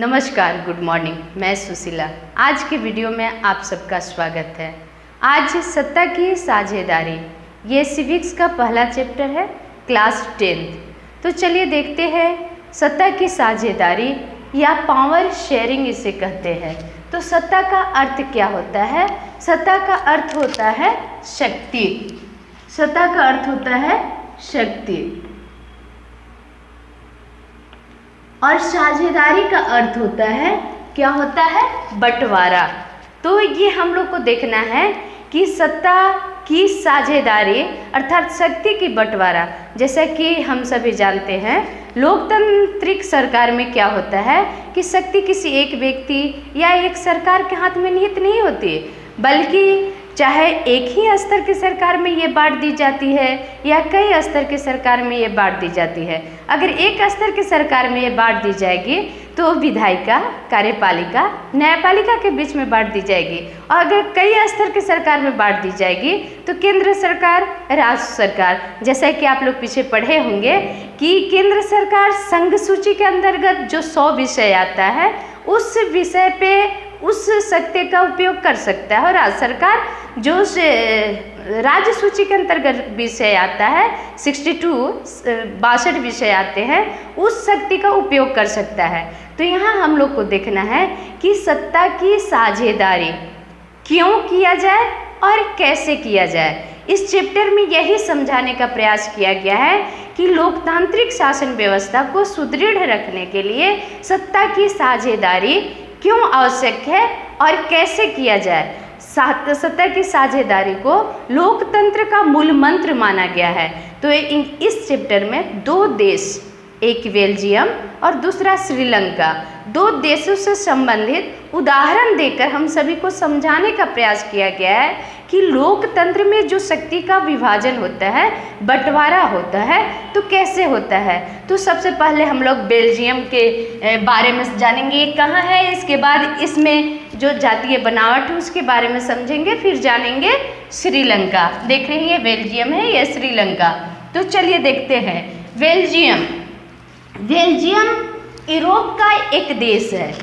नमस्कार, good morning. मैं सुशीला। आज के वीडियो में आप सबका स्वागत है। आज सत्ता की साझेदारी, ये सिविक्स का पहला चैप्टर है, क्लास 10th। तो चलिए देखते हैं सत्ता की साझेदारी या पावर शेयरिंग इसे कहते हैं। तो सत्ता का अर्थ क्या होता है? सत्ता का अर्थ होता है शक्ति। सत्ता का अर्थ होता है शक्ति और साझेदारी का अर्थ होता है, क्या होता है? बंटवारा। तो ये हम लोग को देखना है कि सत्ता की साझेदारी अर्थात शक्ति की बंटवारा। जैसा कि हम सभी जानते हैं, लोकतांत्रिक सरकार में क्या होता है कि शक्ति किसी एक व्यक्ति या एक सरकार के हाथ में निहित नहीं होती, बल्कि चाहे एक ही स्तर की सरकार में ये बांट दी जाती है या कई स्तर की सरकार में ये बांट दी जाती है। अगर एक स्तर की सरकार में ये बांट दी जाएगी तो विधायिका, कार्यपालिका, न्यायपालिका के बीच में बांट दी जाएगी, और अगर कई स्तर की सरकार में बांट दी जाएगी तो केंद्र सरकार, राज्य सरकार। जैसा कि आप लोग पीछे पढ़े होंगे कि केंद्र सरकार संघ सूची के अंतर्गत जो 100 विषय आता है उस विषय पे उस शक्ति का उपयोग कर सकता है, और राज्य सरकार जो राज्य सूची के अंतर्गत विषय आता है 62 विषय आते हैं, उस शक्ति का उपयोग कर सकता है। तो यहाँ हम लोग को देखना है कि सत्ता की साझेदारी क्यों किया जाए और कैसे किया जाए। इस चैप्टर में यही समझाने का प्रयास किया गया है कि लोकतांत्रिक शासन व्यवस्था को सुदृढ़ रखने के लिए सत्ता की साझेदारी क्यों आवश्यक है और कैसे किया जाए। सत्ता की साझेदारी को लोकतंत्र का मूल मंत्र माना गया है। तो इस चैप्टर में 2 देश, एक बेल्जियम और दूसरा श्रीलंका, 2 देशों से संबंधित उदाहरण देकर हम सभी को समझाने का प्रयास किया गया है कि लोकतंत्र में जो शक्ति का विभाजन होता है, बंटवारा होता है, तो कैसे होता है। तो सबसे पहले हम लोग बेल्जियम के बारे में जानेंगे, ये कहाँ है, इसके बाद इसमें जो जातीय बनावट है उसके बारे में समझेंगे, फिर जानेंगे श्रीलंका। देख रहे हैं ये बेल्जियम है, ये श्रीलंका। तो चलिए देखते हैं बेल्जियम। बेल्जियम यूरोप का एक देश है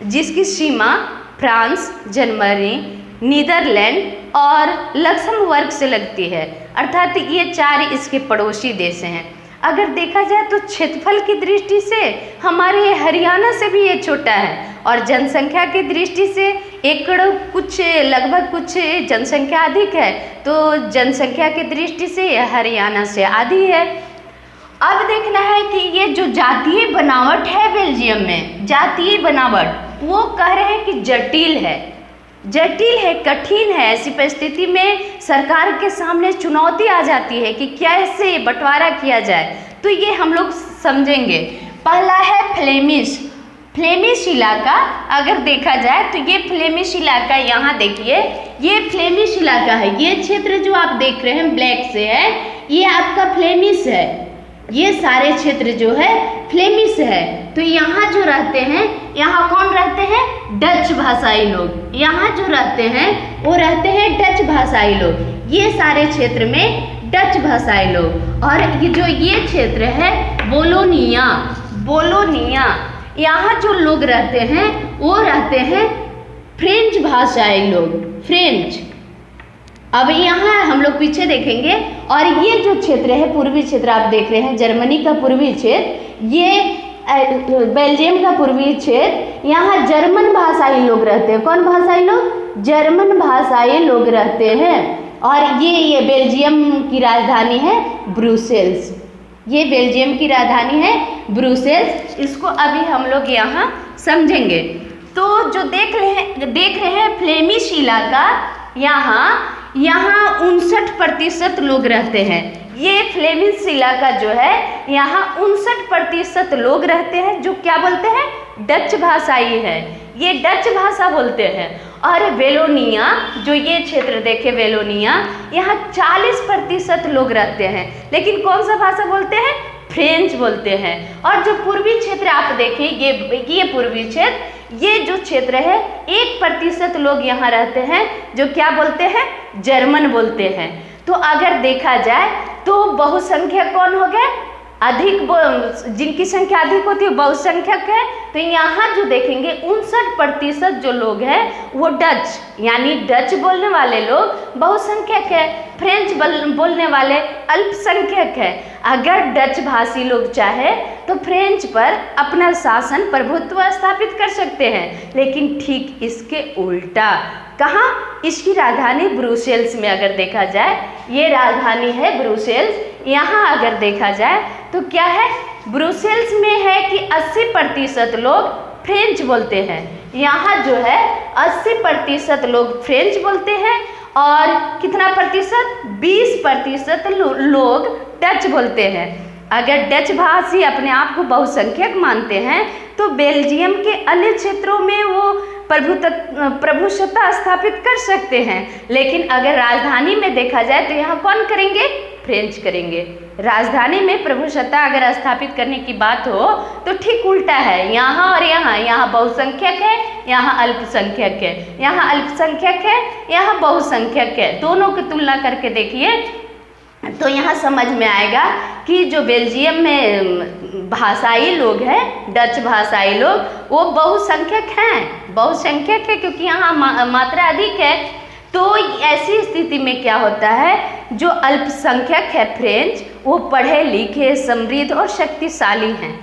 जिसकी सीमा फ्रांस, जर्मनी, नीदरलैंड और लक्समबर्ग से लगती है, अर्थात ये 4 इसके पड़ोसी देश हैं। अगर देखा जाए तो क्षेत्रफल की दृष्टि से हमारे हरियाणा से भी ये छोटा है, और जनसंख्या की दृष्टि से लगभग कुछ जनसंख्या अधिक है, तो जनसंख्या की दृष्टि से यह हरियाणा से आधी है। अब देखना है कि ये जो जातीय बनावट है बेल्जियम में, जातीय बनावट वो कह रहे हैं कि जटिल है, कठिन है। ऐसी परिस्थिति में सरकार के सामने चुनौती आ जाती है कि कैसे बंटवारा किया जाए। तो ये हम लोग समझेंगे। पहला है फ्लेमिश इलाका। अगर देखा जाए तो ये फ्लेमिश इलाका, यहाँ देखिए ये फ्लेमिश इलाका है। ये क्षेत्र जो आप देख रहे हैं ब्लैक से है, ये आपका फ्लेमिश है। ये सारे क्षेत्र जो है फ्लेमिश है। तो यहाँ जो रहते हैं, यहाँ कौन रहते हैं? डच भाषाई लोग। यहाँ जो रहते हैं वो रहते हैं डच भाषाई लोग। ये सारे क्षेत्र में डच भाषाई लोग। और ये क्षेत्र है बोलोनिया, यहाँ जो लोग रहते हैं वो रहते हैं फ्रेंच भाषाई लोग, फ्रेंच। अब यहाँ हम लोग पीछे देखेंगे, और ये जो क्षेत्र है पूर्वी क्षेत्र आप देख रहे हैं, जर्मनी का पूर्वी क्षेत्र, ये बेल्जियम का पूर्वी क्षेत्र, यहाँ जर्मन भाषाई लोग रहते हैं। कौन भाषाई लोग? जर्मन भाषाई लोग रहते हैं। और ये बेल्जियम की राजधानी है ब्रुसेल्स। ये बेल्जियम की राजधानी है ब्रुसेल्स। इसको अभी हम लोग यहाँ समझेंगे। तो जो देख रहे हैं फ्लेमिश इलाका, यहाँ 59% लोग रहते हैं। ये फ्लेमिश इलाका जो है, यहाँ 59% लोग रहते हैं जो क्या बोलते हैं? डच भाषाई है। ये डच भाषा बोलते हैं। और वेलोनिया, जो ये क्षेत्र देखे वेलोनिया, यहाँ 40% लोग रहते हैं, लेकिन कौन सा भाषा बोलते हैं? फ्रेंच बोलते हैं। और जो पूर्वी क्षेत्र आप देखें, ये पूर्वी क्षेत्र, ये जो क्षेत्र है 1% लोग यहाँ रहते हैं जो क्या बोलते हैं? जर्मन बोलते हैं। तो अगर देखा जाए तो बहुसंख्यक कौन हो गए? जिनकी संख्या अधिक होती है बहुसंख्यक है। तो यहाँ जो देखेंगे 59% जो लोग हैं वो डच यानी डच बोलने वाले लोग बहुसंख्यक है, फ्रेंच बोलने वाले अल्पसंख्यक है। अगर डच भाषी लोग चाहे तो फ्रेंच पर अपना शासन प्रभुत्व स्थापित कर सकते हैं, लेकिन ठीक इसके उल्टा। कहाँ? इसकी राजधानी ब्रुसेल्स में अगर देखा जाए, ये राजधानी है ब्रुसेल्स। यहाँ अगर देखा जाए तो क्या है, ब्रुसेल्स में है कि 80% लोग फ्रेंच बोलते हैं। यहाँ जो है 80% लोग फ्रेंच बोलते हैं और कितना प्रतिशत? 20% लोग डच बोलते हैं। अगर डच भाषी अपने आप को बहुसंख्यक मानते हैं तो बेल्जियम के अन्य क्षेत्रों में वो प्रभुसत्ता स्थापित कर सकते हैं, लेकिन अगर राजधानी में देखा जाए तो यहाँ कौन करेंगे? फ्रेंच करेंगे। राजधानी में प्रभुसत्ता अगर स्थापित करने की बात हो तो ठीक उल्टा है। यहाँ और यहाँ बहुसंख्यक है, यहाँ अल्पसंख्यक है, यहाँ अल्पसंख्यक है, यहाँ बहुसंख्यक है। दोनों की तुलना करके देखिए तो यहाँ समझ में आएगा कि जो बेल्जियम में भाषाई लोग हैं, डच भाषाई लोग, वो बहुसंख्यक हैं। बहुसंख्यक है क्योंकि यहाँ मात्रा अधिक है। तो ऐसी स्थिति में क्या होता है, जो अल्पसंख्यक है फ्रेंच, वो पढ़े लिखे, समृद्ध और शक्तिशाली हैं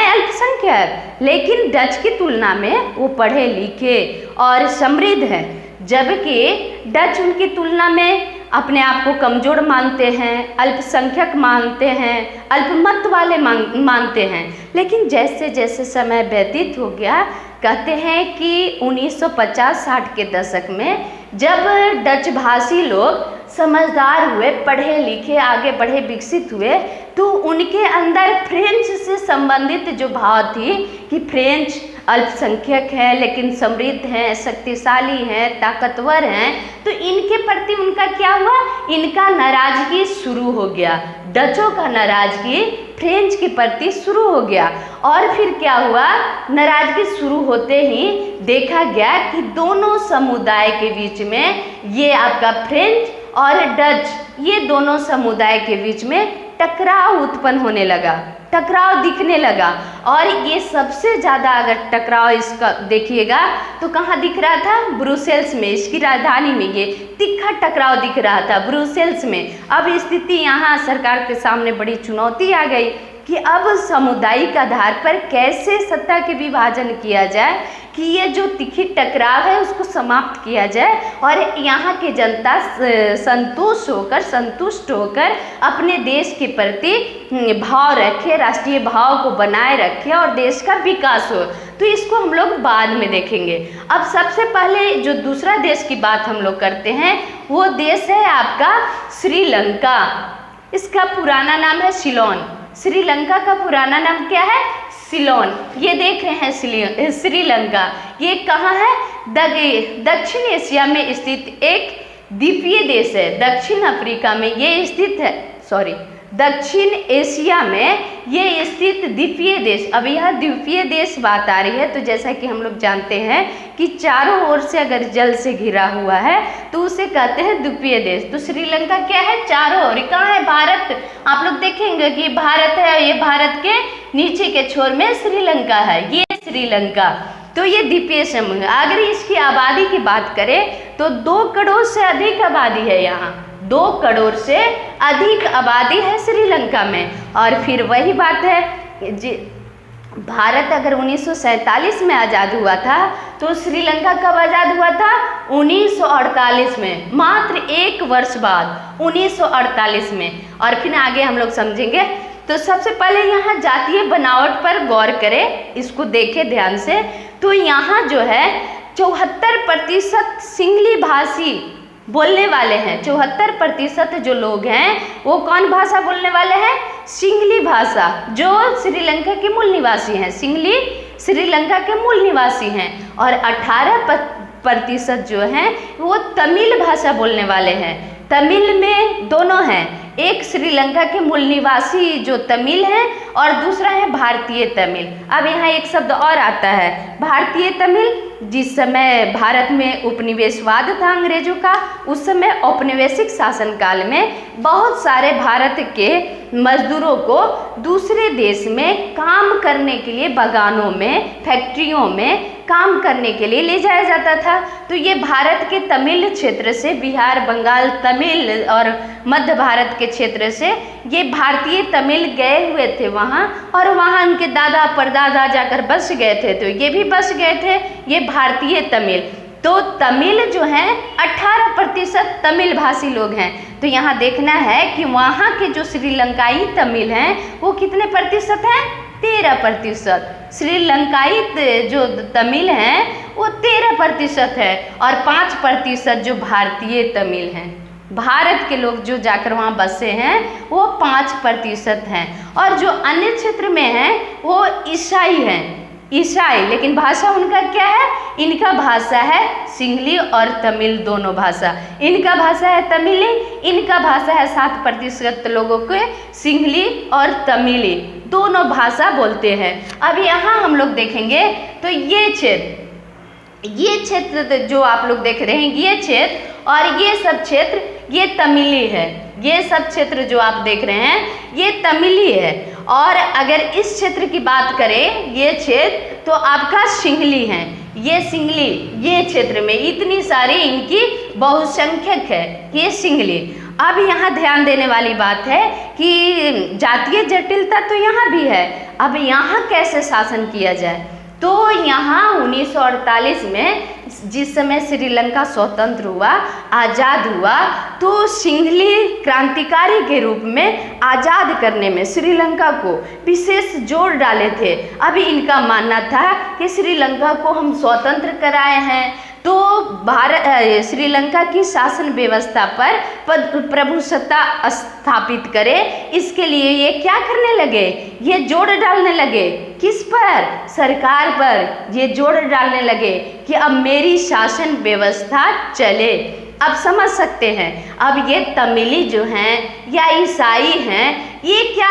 अल्पसंख्यक, लेकिन डच की तुलना में वो पढ़े लिखे और समृद्ध हैं, जबकि डच उनकी तुलना में अपने आप को कमज़ोर मानते हैं, अल्पसंख्यक मानते हैं, अल्पमत वाले मानते हैं। लेकिन जैसे जैसे समय व्यतीत हो गया, कहते हैं कि 1950-60 के दशक में जब डच भाषी लोग समझदार हुए, पढ़े लिखे, आगे बढ़े, विकसित हुए, तो उनके अंदर फ्रेंच से संबंधित जो भाव थी कि फ्रेंच अल्पसंख्यक है लेकिन समृद्ध हैं, शक्तिशाली हैं, ताकतवर हैं, तो इनके प्रति उनका क्या हुआ? इनका नाराजगी शुरू हो गया। डचों का नाराजगी फ्रेंच के प्रति शुरू हो गया। और फिर क्या हुआ? नाराजगी शुरू होते ही देखा गया कि दोनों समुदाय के बीच में, ये आपका फ्रेंच और डच, ये दोनों समुदाय के बीच में टकराव उत्पन्न होने लगा, टकराव दिखने लगा। और ये सबसे ज़्यादा अगर टकराव इसका देखिएगा तो कहाँ दिख रहा था? ब्रुसेल्स में, इसकी राजधानी में ये तीखा टकराव दिख रहा था, ब्रुसेल्स में। अब स्थिति यहाँ सरकार के सामने बड़ी चुनौती आ गई कि अब सामुदायिक आधार पर कैसे सत्ता के विभाजन किया जाए, कि ये जो तीखी टकराव है उसको समाप्त किया जाए और यहाँ की जनता संतुष्ट होकर अपने देश के प्रति भाव रखे, राष्ट्रीय भाव को बनाए रखे और देश का विकास हो। तो इसको हम लोग बाद में देखेंगे। अब सबसे पहले जो दूसरा देश की बात हम लोग करते हैं, वो देश है आपका श्रीलंका। इसका पुराना नाम है सिलोन। श्रीलंका का पुराना नाम क्या है? सिलोन। ये देख रहे हैं श्रीलंका, ये कहाँ है? दक्षिण एशिया में स्थित एक द्वीपीय देश है। दक्षिण अफ्रीका में ये स्थित है, दक्षिण एशिया में ये स्थित द्वीपीय देश। अब यह द्वीपीय देश बात आ रही है, तो जैसा कि हम लोग जानते हैं कि चारों ओर से अगर जल से घिरा हुआ है तो उसे कहते हैं द्वीपीय देश। तो श्रीलंका क्या है? चारों ओर। कहाँ है? भारत। आप लोग देखेंगे कि भारत है, ये भारत के नीचे के छोर में श्रीलंका है, ये श्रीलंका। तो ये द्वीपीय समूह। अगर इसकी आबादी की बात करें तो 2 करोड़ से अधिक आबादी है यहाँ, 2 करोड़ से अधिक आबादी है श्रीलंका में। और फिर वही बात है, भारत अगर 1947 में आज़ाद हुआ था तो श्रीलंका कब आज़ाद हुआ था? 1948 में, मात्र 1 वर्ष बाद 1948 में। और फिर आगे हम लोग समझेंगे। तो सबसे पहले यहाँ जातीय बनावट पर गौर करें, इसको देखें ध्यान से। तो यहाँ जो है 74% सिंगली भाषी बोलने वाले हैं। 74% जो लोग हैं वो कौन भाषा बोलने वाले हैं? सिंगली भाषा, जो श्रीलंका के मूल निवासी हैं। सिंगली श्रीलंका के मूल निवासी हैं। और 18% जो हैं वो तमिल भाषा बोलने वाले हैं। तमिल में दोनों हैं, एक श्रीलंका के मूल निवासी जो तमिल हैं और दूसरा है भारतीय तमिल। अब यहाँ एक शब्द और आता है, भारतीय तमिल। जिस समय भारत में उपनिवेशवाद था अंग्रेजों का, उस समय औपनिवेशिक शासनकाल में बहुत सारे भारत के मजदूरों को दूसरे देश में काम करने के लिए, बागानों में, फैक्ट्रियों में काम करने के लिए ले जाया जाता था। तो ये भारत के तमिल क्षेत्र से, बिहार, बंगाल, तमिल और मध्य भारत के क्षेत्र से ये भारतीय तमिल गए हुए थे वहाँ, और वहाँ उनके दादा परदादा जाकर बस गए थे, तो ये भी बस गए थे, ये भारतीय तमिल। तो तमिल जो हैं 18% तमिल भाषी लोग हैं। तो यहाँ देखना है कि वहाँ के जो श्रीलंकाई तमिल हैं वो कितने प्रतिशत हैं? 13%। श्रीलंकाई जो तमिल हैं वो 13% है, और 5% जो भारतीय तमिल हैं। भारत के लोग जो जाकर वहाँ बसे हैं वो 5% हैं, और जो अन्य क्षेत्र में हैं वो ईसाई हैं, ईसाई। लेकिन भाषा उनका क्या है? इनका भाषा है सिंहली और तमिल दोनों भाषा। इनका भाषा है तमिली, इनका भाषा है 7% लोगों के सिंहली और तमिली दोनों भाषा बोलते हैं। अब यहाँ हम लोग देखेंगे तो ये क्षेत्र जो आप लोग देख रहे हैं, ये क्षेत्र और ये सब क्षेत्र ये तमिली है। ये सब क्षेत्र जो आप देख रहे हैं ये तमिली है। और अगर इस क्षेत्र की बात करें, ये क्षेत्र तो आपका सिंहली है। ये सिंहली, ये क्षेत्र में इतनी सारी इनकी बहुसंख्यक है, ये सिंहली। अब यहाँ ध्यान देने वाली बात है कि जातीय जटिलता तो यहाँ भी है। अब यहाँ कैसे शासन किया जाए? तो यहाँ 1948 में जिस समय श्रीलंका स्वतंत्र हुआ, आज़ाद हुआ, तो सिंहली क्रांतिकारी के रूप में आज़ाद करने में श्रीलंका को विशेष जोर डाले थे। अभी इनका मानना था कि श्रीलंका को हम स्वतंत्र कराए हैं, तो श्रीलंका की शासन व्यवस्था पर प्रभुसत्ता स्थापित करे, इसके लिए ये क्या करने लगे? ये जोर डालने लगे। किस पर? सरकार पर ये जोर डालने लगे कि अब मेरी शासन व्यवस्था चले। अब समझ सकते हैं, अब ये तमिली जो हैं या ईसाई हैं, ये क्या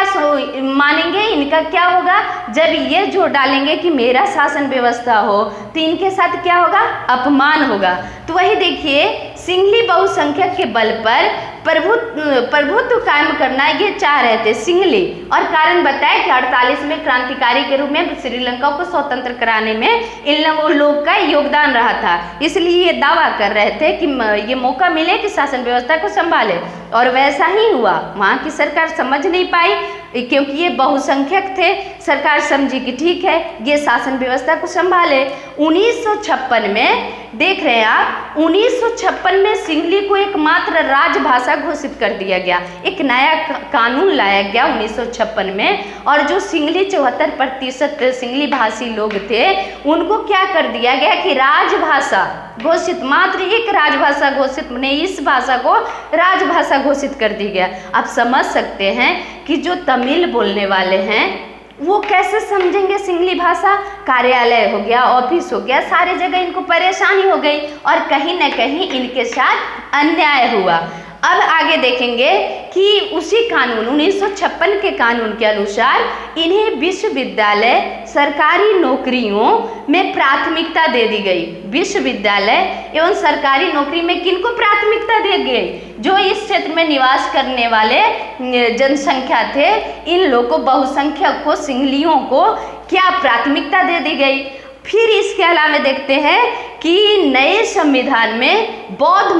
मानेंगे? इनका क्या होगा? जब ये जोर डालेंगे कि मेरा शासन व्यवस्था हो, तो इनके साथ क्या होगा? अपमान होगा। तो वही देखिए, सिंहली बहुसंख्यक के बल पर प्रभुत्व कायम करना ये चाह रहे थे सिंहली, और कारण बताया कि 48 में क्रांतिकारी के रूप में श्रीलंका को स्वतंत्र कराने में इन लोग का योगदान रहा था। इसलिए ये दावा कर रहे थे कि ये मौका मिले कि शासन व्यवस्था को संभाले, और वैसा ही हुआ। वहाँ की सरकार समझ नहीं पाई, क्योंकि ये बहुसंख्यक थे। सरकार समझी कि ठीक है, ये शासन व्यवस्था को संभाले। 1956 में देख रहे हैं आप, 1956 में सिंहली को एकमात्र राजभाषा घोषित कर दिया गया। एक नया कानून लाया गया 1956 में, और जो सिंहली 74% सिंहली भाषी लोग थे, उनको क्या कर दिया गया कि राजभाषा घोषित, मात्र एक राजभाषा घोषित, ने इस भाषा को राजभाषा घोषित कर दी गया। आप समझ सकते हैं कि जो तमिल बोलने वाले हैं वो कैसे समझेंगे सिंहली भाषा? कार्यालय हो गया, ऑफिस हो गया, सारे जगह इनको परेशानी हो गई, और कहीं न कहीं इनके साथ अन्याय हुआ। अब आगे देखेंगे कि उसी कानून 1956 के कानून के अनुसार इन्हें विश्वविद्यालय सरकारी नौकरियों में प्राथमिकता दे दी गई। विश्वविद्यालय एवं सरकारी नौकरी में किनको प्राथमिकता दी गई? जो इस क्षेत्र में निवास करने वाले जनसंख्या थे, इन लोगों को, बहुसंख्यक को, सिंहलियों को क्या प्राथमिकता दे दी गई? फिर इसके अलावा देखते हैं कि नए संविधान में बौद्ध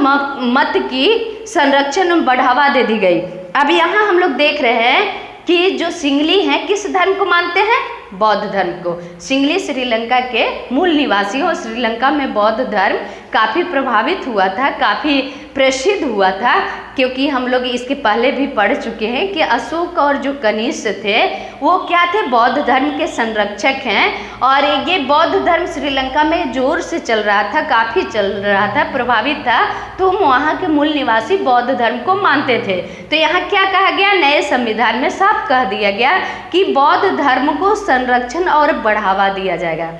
मत की संरक्षण में बढ़ावा दे दी गई। अब यहाँ हम लोग देख रहे हैं कि जो सिंहली हैं किस धर्म को मानते हैं? बौद्ध धर्म को। सिंहली श्रीलंका के मूल निवासी और श्रीलंका में बौद्ध धर्म काफ़ी प्रभावित हुआ था, काफ़ी प्रसिद्ध हुआ था, क्योंकि हम लोग इसके पहले भी पढ़ चुके हैं कि अशोक और जो कनिष्क थे वो क्या थे? बौद्ध धर्म के संरक्षक हैं। और ये बौद्ध धर्म श्रीलंका में जोर से चल रहा था, काफ़ी चल रहा था, प्रभावित था, तो वहाँ के मूल निवासी बौद्ध धर्म को मानते थे। तो यहाँ क्या कहा गया? नए संविधान में साफ कह दिया गया कि बौद्ध धर्म को संरक्षण और बढ़ावा दिया जाएगा।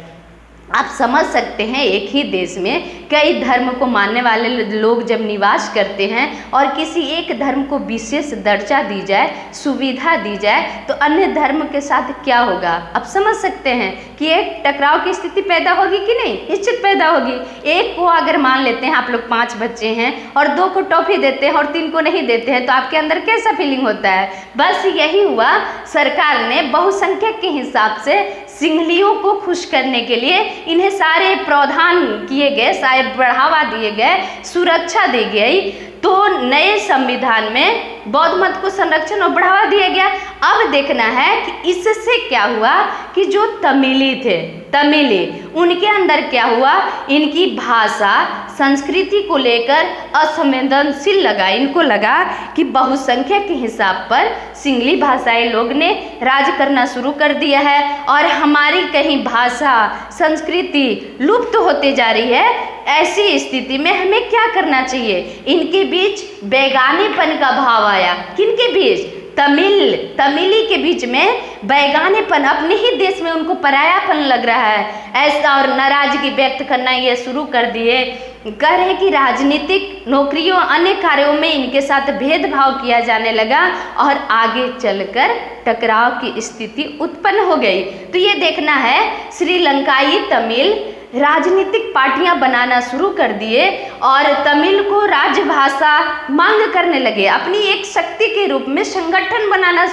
आप समझ सकते हैं एक ही देश में कई धर्म को मानने वाले लोग जब निवास करते हैं और किसी एक धर्म को विशेष दर्जा दी जाए, सुविधा दी जाए, तो अन्य धर्म के साथ क्या होगा आप समझ सकते हैं कि एक टकराव की स्थिति पैदा होगी कि नहीं, निश्चित पैदा होगी। एक को अगर मान लेते हैं आप लोग 5 बच्चे हैं और 2 को टॉफी देते हैं और 3 को नहीं देते हैं, तो आपके अंदर कैसा फीलिंग होता है। बस यही हुआ, सरकार ने बहुसंख्यक के हिसाब से सिंहलियों को खुश करने के लिए इन्हें सारे प्रावधान किए गए, सारे बढ़ावा दिए गए, सुरक्षा दी गई। तो नए संविधान में बौद्ध मत को संरक्षण और बढ़ावा दिया गया। अब देखना है कि इससे क्या हुआ कि जो तमिली थे, तमिली, उनके अंदर क्या हुआ, इनकी भाषा संस्कृति को लेकर असंवेदनशील लगा। इनको लगा कि बहुसंख्यक के हिसाब पर सिंहली भाषाई लोग ने राज करना शुरू कर दिया है और हमारी कहीं भाषा संस्कृति लुप्त होती जा रही है। ऐसी स्थिति में हमें क्या करना चाहिए। इनके बीच बेगानेपन का भाव आया। किनके बीच, तमिली के बीच में बैगानेपन, अपने ही देश में उनको परायापन लग रहा है ऐसा, और नाराजगी व्यक्त करना ये शुरू कर दिए। कह रहे कि राजनीतिक, नौकरियों, अन्य कार्यों में इनके साथ भेदभाव किया जाने लगा और आगे चलकर टकराव की स्थिति उत्पन्न हो गई। तो ये देखना है, श्रीलंकाई तमिल राजनीतिक पार्टियां बनाना शुरू कर दिए और तमिल को राजभाषा मांग करने लगे। अपनी एक शक्ति के रूप में संगठन बनाना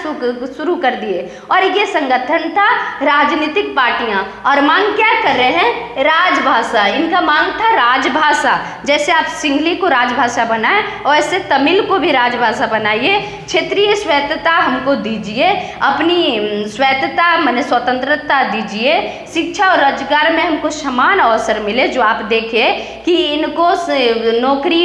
शुरू कर दिए और ये संगठन था राजनीतिक पार्टियां। और मांग क्या कर रहे हैं, राजभाषा। इनका मांग था राजभाषा। जैसे आप सिंहली को राजभाषा बनाएं वैसे तमिल को भी राजभाषा बनाइए। क्षेत्रीय स्वायत्तता हमको दीजिए, अपनी स्वायत्तता माने स्वतंत्रता दीजिए। शिक्षा और रोजगार में हमको समान अवसर मिले। जो आप देखें कि इनको नौकरी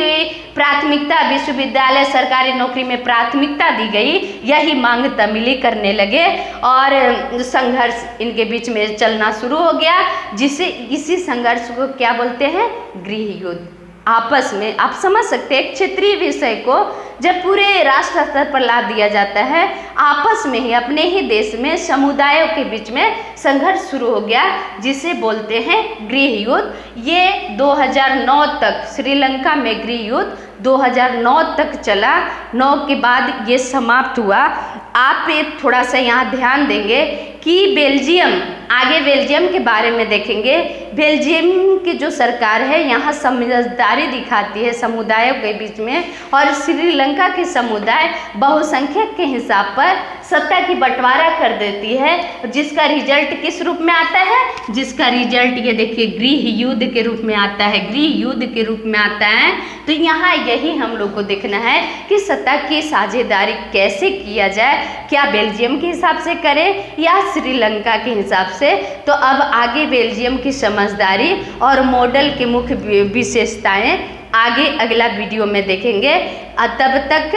प्राथमिकता, विश्वविद्यालय सरकारी नौकरी में प्राथमिकता दी गई, यही मांग तमिली करने लगे और संघर्ष इनके बीच में चलना शुरू हो गया, जिसे इसी संघर्ष को क्या बोलते हैं, गृह युद्ध। आपस में आप समझ सकते हैं, क्षेत्रीय विषय को जब पूरे राष्ट्र स्तर पर ला दिया जाता है, आपस में ही अपने ही देश में समुदायों के बीच में संघर्ष शुरू हो गया, जिसे बोलते हैं गृह युद्ध। ये 2009 तक श्रीलंका में गृह युद्ध 2009 तक चला। 9 के बाद ये समाप्त हुआ। आप एक थोड़ा सा यहाँ ध्यान देंगे कि बेल्जियम, आगे बेल्जियम के बारे में देखेंगे। बेल्जियम की जो सरकार है यहाँ समझदारी दिखाती है समुदायों के बीच में, और श्रीलंका के समुदाय बहुसंख्यक के हिसाब पर सत्ता की बंटवारा कर देती है, जिसका रिजल्ट किस रूप में आता है, जिसका रिजल्ट ये देखिए गृह युद्ध के रूप में आता है, गृह युद्ध के रूप में आता है। तो यहाँ यही हम लोग को देखना है कि सत्ता की साझेदारी कैसे किया जाए, क्या बेल्जियम के हिसाब से करें या श्रीलंका के हिसाब से। तो अब आगे बेल्जियम की समझदारी और मॉडल के मुख्य विशेषताएं आगे अगला वीडियो में देखेंगे। तब तक